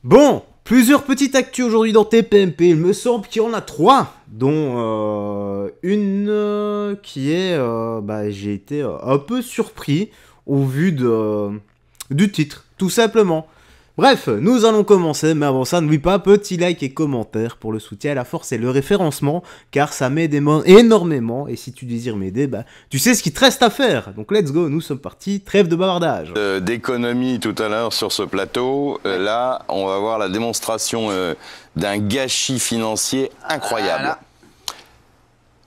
Bon, plusieurs petites actus aujourd'hui dans TPMP. Il me semble qu'il y en a trois, dont une qui est... j'ai été un peu surpris au vu du titre, tout simplement. Bref, nous allons commencer, mais avant ça, n'oublie pas, petit like et commentaire pour le soutien à la force et le référencement, car ça m'aide énormément, et si tu désires m'aider, tu sais ce qu'il te reste à faire. Donc let's go, nous sommes partis, trêve de bavardage. D'économie tout à l'heure sur ce plateau, là, on va voir la démonstration d'un gâchis financier incroyable.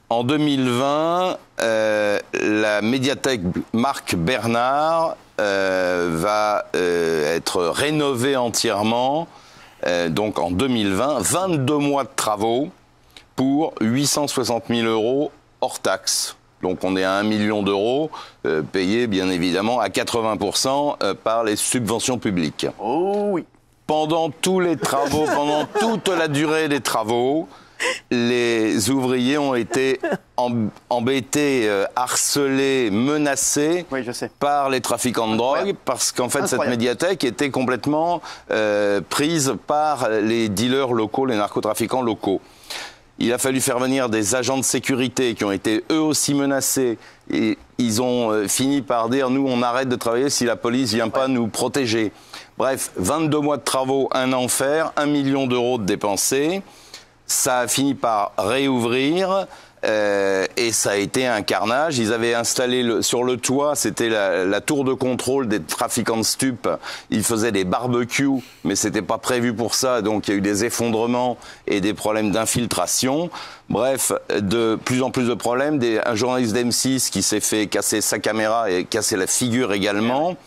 En 2020, la médiathèque Marc Bernard va être rénovée entièrement. Donc en 2020, 22 mois de travaux pour 860 000 € hors taxes. Donc on est à 1 million d'euros, payés bien évidemment à 80% par les subventions publiques. Oh oui. Pendant tous les travaux, pendant toute la durée des travaux, les ouvriers ont été embêtés, harcelés, menacés par les trafiquants de drogue, parce qu'en fait cette médiathèque était complètement prise par les dealers locaux, les narcotrafiquants locaux. Il a fallu faire venir des agents de sécurité qui ont été eux aussi menacés, et ils ont fini par dire « nous on arrête de travailler si la police vient pas nous protéger ». Bref, 22 mois de travaux, un enfer, 1 million d'euros de dépensés. Ça a fini par réouvrir et ça a été un carnage. Ils avaient installé sur le toit, c'était la tour de contrôle des trafiquants de stupes. Ils faisaient des barbecues, mais c'était pas prévu pour ça, donc il y a eu des effondrements et des problèmes d'infiltration. Bref, de plus en plus de problèmes. Un journaliste d'M6 qui s'est fait casser sa caméra et casser la figure également.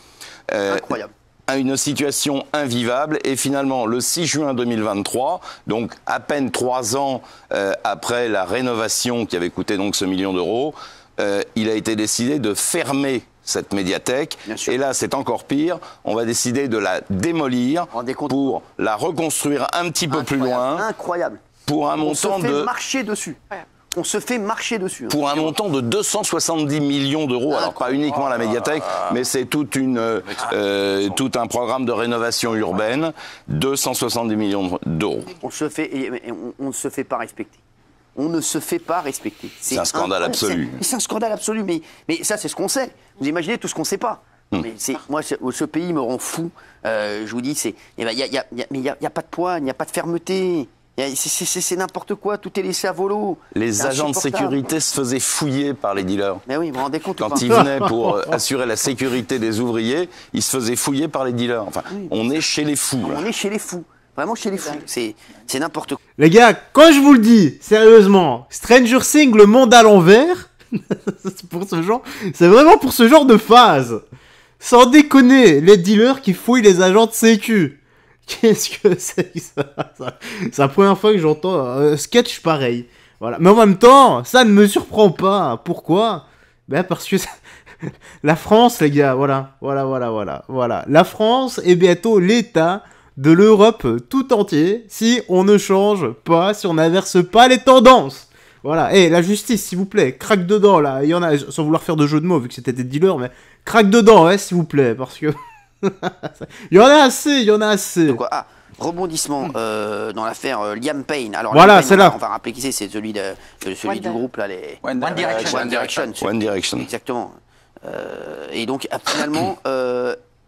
Incroyable. Une situation invivable, et finalement le 6 juin 2023, donc à peine 3 ans après la rénovation qui avait coûté donc ce million d'euros, il a été décidé de fermer cette médiathèque. Et là c'est encore pire, on va décider de la démolir pour la reconstruire un petit peu plus loin. Incroyable. Pour un montant de... marcher dessus. On se fait marcher dessus. Pour un montant de 270 millions d'euros. Alors pas uniquement la médiathèque, mais c'est tout un programme de rénovation urbaine, 270 millions d'euros. On ne se fait pas respecter. On ne se fait pas respecter. C'est un scandale absolu. C'est un scandale absolu, mais ça c'est ce qu'on sait. Vous imaginez tout ce qu'on ne sait pas. Mais moi, ce pays me rend fou. Je vous dis, il n'y a pas de poids, il n'y a pas de fermeté. C'est n'importe quoi, tout est laissé à volo. Les agents de sécurité se faisaient fouiller par les dealers. Mais oui, vous vous rendez compte Quand ils venaient pour assurer la sécurité des ouvriers, ils se faisaient fouiller par les dealers. Enfin, on est chez les fous. On est chez les fous. Vraiment chez les fous. C'est n'importe quoi. Les gars, quand je vous le dis, sérieusement, Stranger Things, le monde à l'envers, c'est vraiment pour ce genre de phase. Sans déconner, les dealers qui fouillent les agents de sécu. Qu'est-ce que c'est que ça? C'est la première fois que j'entends un sketch pareil. Voilà. Mais en même temps, ça ne me surprend pas. Pourquoi? Parce que la France, les gars, voilà. La France est bientôt l'état de l'Europe tout entier si on ne change pas, si on n'inverse pas les tendances. Voilà. Et la justice, s'il vous plaît, craque dedans, là. Il y en a, sans vouloir faire de jeu de mots, vu que c'était des dealers, mais craque dedans, s'il vous plaît, parce que... il y en a assez. Donc, rebondissement dans l'affaire Liam Payne. Alors, voilà, c'est là. On va rappeler qui c'est celui du groupe là, les One Direction. One Direction. Exactement. Et donc finalement,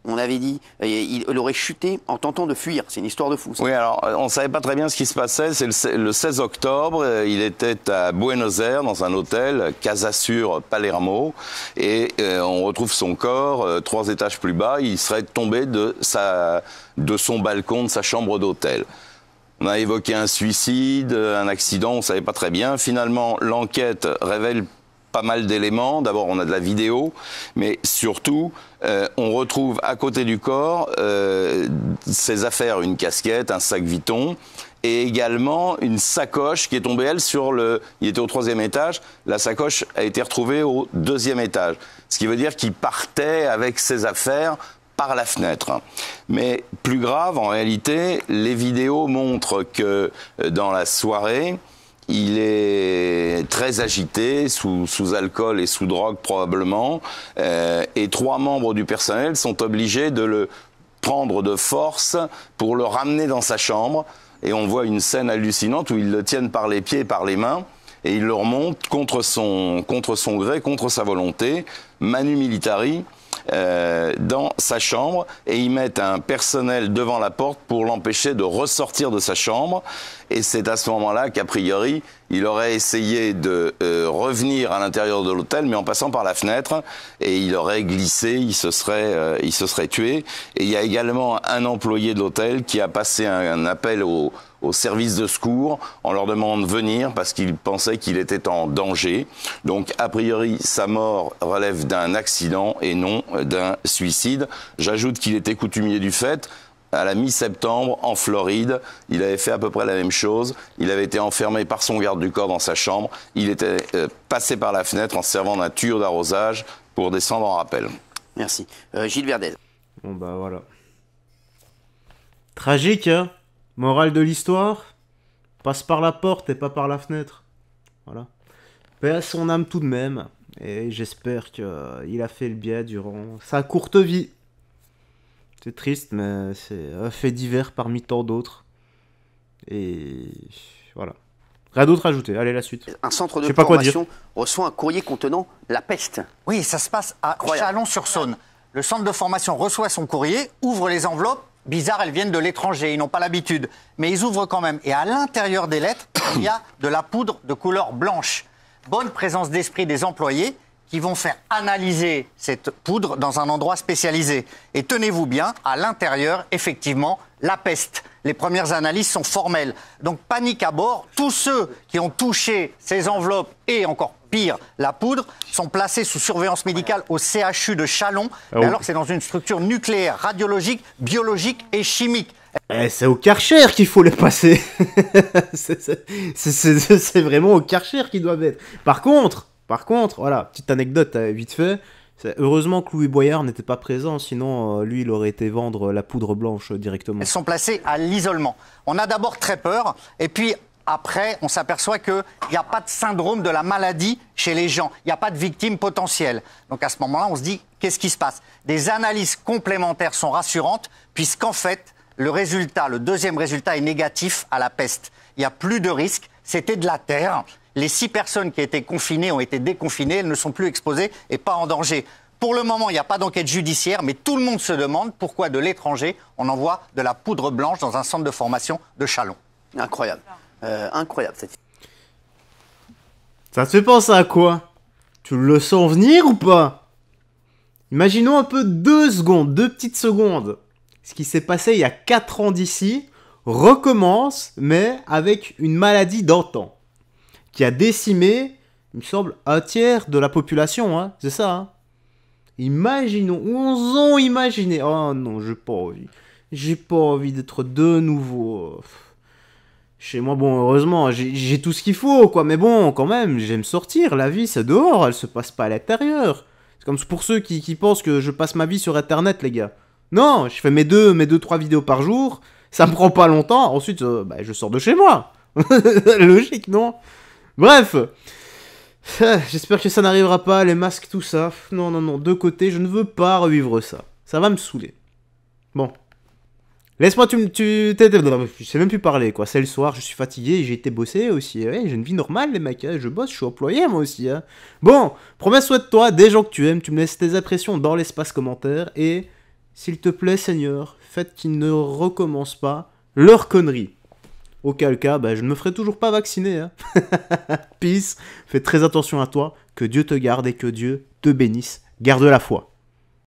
on avait dit il aurait chuté en tentant de fuir. C'est une histoire de fou. Ça. Oui, alors on ne savait pas très bien ce qui se passait. C'est le 16 octobre, il était à Buenos Aires dans un hôtel, Casa Sur Palermo, et on retrouve son corps 3 étages plus bas. Il serait tombé de son balcon, de sa chambre d'hôtel. On a évoqué un suicide, un accident, on ne savait pas très bien. Finalement, l'enquête révèle pas mal d'éléments. D'abord, on a de la vidéo, mais surtout, on retrouve à côté du corps ses affaires, une casquette, un sac Vuitton, et également une sacoche qui est tombée, elle, il était au 3e étage, la sacoche a été retrouvée au 2e étage. Ce qui veut dire qu'il partait avec ses affaires par la fenêtre. Mais plus grave, en réalité, les vidéos montrent que dans la soirée, il est très agité, sous alcool et sous drogue probablement, et 3 membres du personnel sont obligés de le prendre de force pour le ramener dans sa chambre. Et on voit une scène hallucinante où ils le tiennent par les pieds et par les mains. Et ils le remontent contre son gré, contre sa volonté, manu militari, dans sa chambre. Et ils mettent un personnel devant la porte pour l'empêcher de ressortir de sa chambre. Et c'est à ce moment-là qu'a priori, il aurait essayé de revenir à l'intérieur de l'hôtel, mais en passant par la fenêtre. Et il aurait glissé, il se serait tué. Et il y a également un employé de l'hôtel qui a passé un appel au service de secours, on leur demande de venir parce qu'ils pensaient qu'il était en danger. Donc, a priori, sa mort relève d'un accident et non d'un suicide. J'ajoute qu'il était coutumier du fait. À la mi-septembre, en Floride, il avait fait à peu près la même chose. Il avait été enfermé par son garde du corps dans sa chambre. Il était passé par la fenêtre en servant d'un tuyau d'arrosage pour descendre en rappel. Merci. Gilles Verdez. Bon bah voilà. Tragique, hein. Morale de l'histoire, passe par la porte et pas par la fenêtre. Voilà. Paix à son âme tout de même. Et j'espère qu'il a fait le bien durant sa courte vie. C'est triste, mais c'est un fait divers parmi tant d'autres. Et voilà. Rien d'autre à ajouter. Allez, la suite. Un centre de formation reçoit un courrier contenant la peste. Oui, ça se passe à Chalon-sur-Saône. Le centre de formation reçoit son courrier, ouvre les enveloppes. Bizarre, elles viennent de l'étranger, ils n'ont pas l'habitude. Mais ils ouvrent quand même. Et à l'intérieur des lettres, il y a de la poudre de couleur blanche. Bonne présence d'esprit des employés qui vont faire analyser cette poudre dans un endroit spécialisé. Et tenez-vous bien, à l'intérieur, effectivement, la peste. Les premières analyses sont formelles. Donc panique à bord. Tous ceux qui ont touché ces enveloppes et encore pire, la poudre, sont placés sous surveillance médicale au CHU de Chalon. Mais alors que c'est dans une structure nucléaire, radiologique, biologique et chimique. C'est au Karcher qu'il faut les passer. C'est vraiment au Karcher qu'ils doivent être. Par contre, voilà, petite anecdote vite fait. Heureusement que Louis Boyard n'était pas présent, sinon lui il aurait été vendre la poudre blanche directement. Elles sont placées à l'isolement. On a d'abord très peur, et puis après on s'aperçoit qu'il n'y a pas de syndrome de la maladie chez les gens, il n'y a pas de victimes potentielles. Donc à ce moment-là on se dit, qu'est-ce qui se passe? Des analyses complémentaires sont rassurantes, puisqu'en fait le deuxième résultat est négatif à la peste. Il n'y a plus de risque, c'était de la terre. Les 6 personnes qui étaient confinées ont été déconfinées, elles ne sont plus exposées et pas en danger. Pour le moment, il n'y a pas d'enquête judiciaire, mais tout le monde se demande pourquoi de l'étranger, on envoie de la poudre blanche dans un centre de formation de Chalon. Incroyable. Incroyable cette histoire. Ça te fait penser à quoi? Tu le sens venir ou pas? Imaginons un peu 2 petites secondes. Ce qui s'est passé il y a 4 ans d'ici recommence, mais avec une maladie d'antan. Qui a décimé, il me semble, un tiers de la population, hein. C'est ça, hein. Imaginons, osons imaginer. Oh non, j'ai pas envie. J'ai pas envie d'être de nouveau chez moi. Bon, heureusement, j'ai tout ce qu'il faut, quoi. Mais bon, quand même, j'aime sortir. La vie, c'est dehors, elle se passe pas à l'intérieur. C'est comme pour ceux qui pensent que je passe ma vie sur Internet, les gars. Non, je fais mes 2-3 vidéos par jour. Ça me prend pas longtemps. Ensuite, je sors de chez moi. Logique, non? Bref, j'espère que ça n'arrivera pas, les masques, tout ça. Non, de côté, je ne veux pas revivre ça. Ça va me saouler. Bon. Laisse-moi, je sais même plus parler, quoi. C'est le soir, je suis fatigué, j'ai été bosser aussi. Ouais, j'ai une vie normale, les mecs. Je bosse, je suis employé, moi aussi. Hein. Bon, promets, souhaite-toi, des gens que tu aimes, tu me laisses tes impressions dans l'espace commentaire. Et, s'il te plaît, Seigneur, faites qu'ils ne recommencent pas leurs conneries. Auquel cas, je ne me ferai toujours pas vacciner. Hein. Peace, fais très attention à toi, que Dieu te garde et que Dieu te bénisse. Garde la foi.